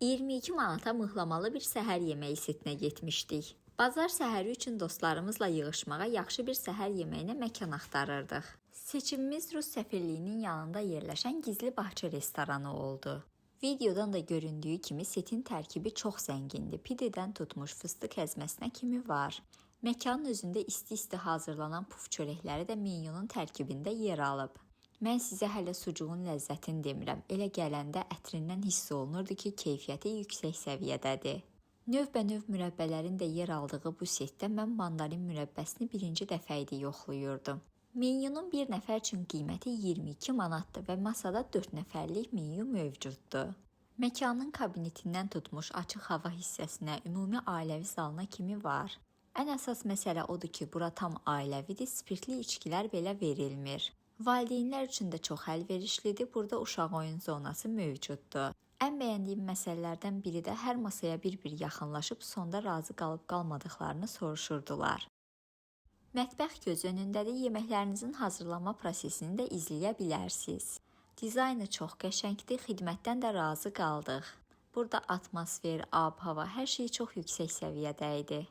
22 manata mıhlamalı bir səhər yeməyi setinə getmişdik. Bazar səhəri üçün dostlarımızla yığışmağa yaxşı bir səhər yeməyinə məkan axtarırdıq. Seçimimiz Rus səfirliyinin yanında yerləşən Gizli Bahçe restoranı oldu. Videodan da göründüyü kimi setin tərkibi çox zəngindir. Pidedən tutmuş fıstıq əzməsinə kimi var. Məkanın özündə isti-isti hazırlanan puf çörəkləri də menyunun tərkibində yer alıb. Mən sizə hələ sucuğun ləzzətini demirəm. Elə gələndə ətrindən hiss olunurdu ki, keyfiyyəti yüksək səviyyədədir. Növbənöv mürəbbələrin də yer aldığı bu setdə mən mandarin mürəbbəsini birinci dəfə idi yoxlayırdım. Menyunun bir nəfər üçün qiyməti 22 manatdır və masada 4 nəfərlik menyu mövcuddur. Məkanın kabinetindən tutmuş açıq hava hissəsinə, ümumi ailəvi zalına kimi var. Ən əsas məsələ odur ki, bura tam ailəvidir, spirtli içkilər belə verilmir. Valideynlər üçün də çox əlverişlidir, burada uşaq oyun zonası mövcuddur. Ən bəyəndiyim məsələlərdən biri də hər masaya bir-bir yaxınlaşıb sonda razı qalıb-qalmadıqlarını soruşurdular. Mətbəx göz önündədir, yeməklərinizin hazırlanma prosesini də izləyə bilərsiniz. Dizaynı çox qəşəngdir, xidmətdən də razı qaldıq. Burada atmosfer, ab-hava, hər şey çox yüksək səviyyədə idi.